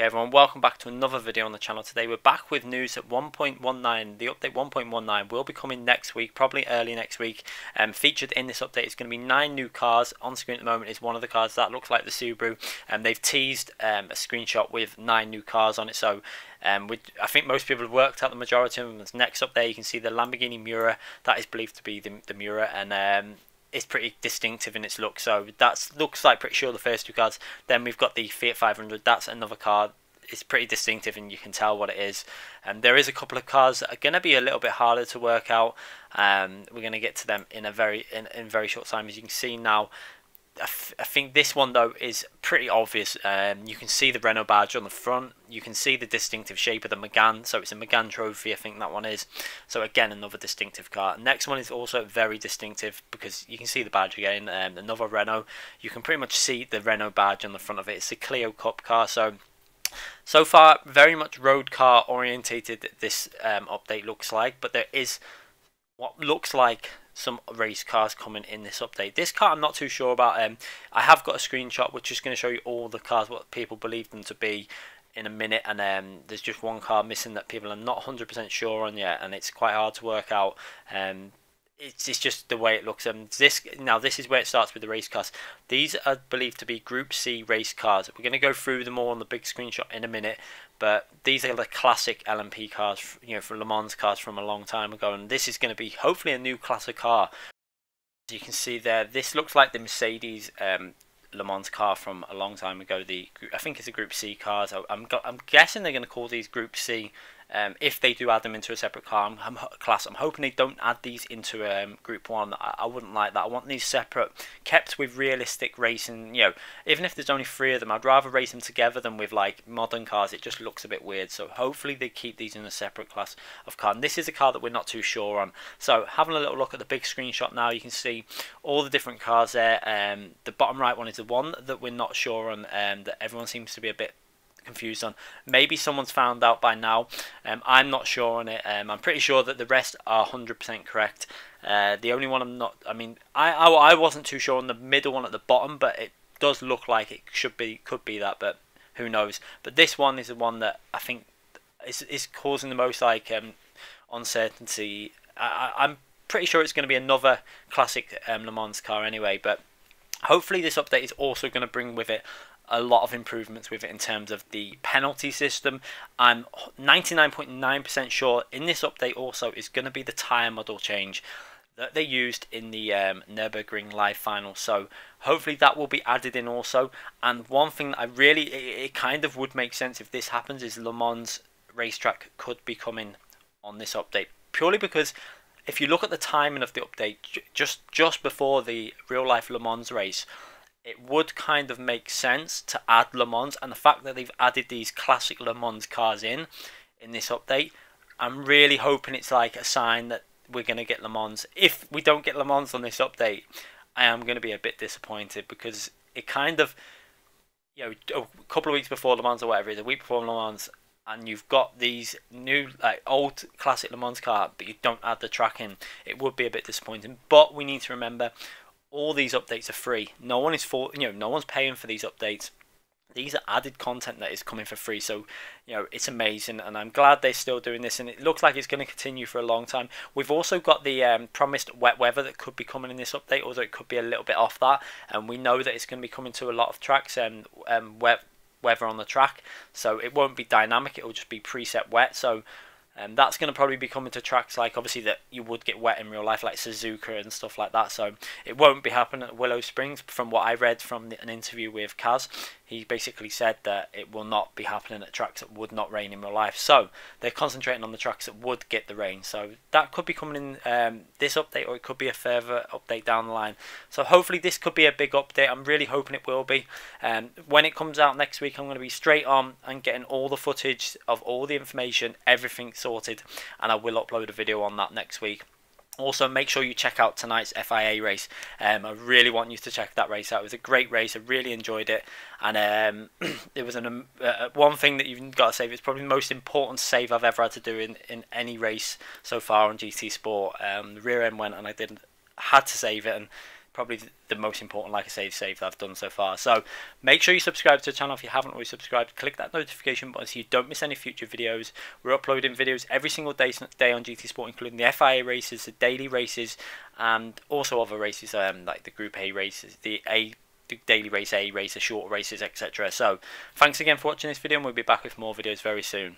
Okay everyone, welcome back to another video on the channel. Today we're back with news at 1.19. The update 1.19 will be coming next week, probably early next week. Featured in this update is going to be 9 new cars. On screen at the moment is one of the cars that looks like the Subaru. They've teased a screenshot with 9 new cars on it, so I think most people have worked out the majority of them. Next up there you can see the Lamborghini Miura. That is believed to be the Miura, and it's pretty distinctive in its look, so that looks like pretty sure the first 2 cars. Then we've got the Fiat 500. That's another car. It's pretty distinctive and you can tell what it is. And there is a couple of cars that are going to be a little bit harder to work out. We're going to get to them in a very short time, as you can see now. I think this one though is pretty obvious. You can see the Renault badge on the front. You can see the distinctive shape of the Megane. So it's a Megane trophy, I think that one is. So again, another distinctive car. Next one is also very distinctive because you can see the badge again. Another Renault. You can pretty much see the Renault badge on the front of it. It's a Clio Cup car. So far, very much road car orientated. This update looks like, but there is what looks like some race cars coming in this update. This car I'm not too sure about. I have got a screenshot which is going to show you all the cars, what people believe them to be, in a minute, and there's just one car missing that people are not 100% sure on yet, and it's quite hard to work out. It's just the way it looks. This is where it starts with the race cars. These are believed to be Group C race cars. We're going to go through them all on the big screenshot in a minute, but these are the classic LMP cars, you know, for Le Mans cars from a long time ago, and this is going to be hopefully a new class of car. As you can see there, this looks like the Mercedes Le Mans car from a long time ago. I think it's a Group C car. So I'm guessing they're going to call these Group C. If they do add them into a separate car class, I'm hoping they don't add these into Group 1. I wouldn't like that. I want these separate, kept with realistic racing. You know, even if there's only 3 of them, I'd rather race them together than with like modern cars. It just looks a bit weird. So hopefully they keep these in a separate class of car. And this is a car that we're not too sure on. So having a little look at the big screenshot now, you can see all the different cars there. The bottom right one is the one that we're not sure on, that everyone seems to be a bit confused on. Maybe someone's found out by now. I'm not sure on it. I'm pretty sure that the rest are 100% correct. The only one I'm not, I wasn't too sure on the middle one at the bottom, but it does look like it could be that, but who knows. But this one is the one that I think is causing the most uncertainty. I'm pretty sure it's going to be another classic Le Mans car anyway, but hopefully this update is also going to bring with it a lot of improvements with it in terms of the penalty system. I'm 99.9% sure in this update also is going to be the tyre model change that they used in the Nürburgring live final. So hopefully that will be added in also. And one thing that it kind of would make sense if this happens is Le Mans racetrack could be coming on this update, purely because if you look at the timing of the update, just before the real life Le Mans race, it would kind of make sense to add Le Mans, and the fact that they've added these classic Le Mans cars in this update, I'm really hoping it's like a sign that we're going to get Le Mans. If we don't get Le Mans on this update, I am going to be a bit disappointed, because it kind of, you know, a couple of weeks before Le Mans or whatever it is, a week before Le Mans, and you've got these new old classic Le Mans car, but you don't add the track in, it would be a bit disappointing. But we need to remember, all these updates are free. No one is no one's paying for these updates. These are added content that is coming for free. So, you know, it's amazing, and I'm glad they're still doing this, and it looks like it's going to continue for a long time. We've also got the promised wet weather that could be coming in this update, although it could be a little bit off that. And we know that it's going to be coming to a lot of tracks and wet weather on the track. So it won't be dynamic. It will just be preset wet. So that's going to probably be coming to tracks like, obviously, that you would get wet in real life, like Suzuka and stuff like that. So it won't be happening at Willow Springs. From what I read from an interview with Kaz, he basically said that it will not be happening at tracks that would not rain in real life. So they're concentrating on the tracks that would get the rain. So that could be coming in this update, or it could be a further update down the line. So hopefully this could be a big update. I'm really hoping it will be. When it comes out next week, I'm going to be straight on and getting all the footage of all the information, everything sorted, and I will upload a video on that next week. Also, make sure you check out tonight's FIA race. I really want you to check that race out. It was a great race. I really enjoyed it. And it was one thing that you've got to save. It's probably the most important save I've ever had to do in any race so far on GT Sport. The rear end went and I had to save it. And probably the most important, like I say, save that I've done so far. So make sure you subscribe to the channel if you haven't already subscribed. Click that notification button so you don't miss any future videos. We're uploading videos every single day on GT Sport, including the FIA races, the daily races, and also other races like the Group A races, the daily race A races, shorter races, etc. So thanks again for watching this video, and we'll be back with more videos very soon.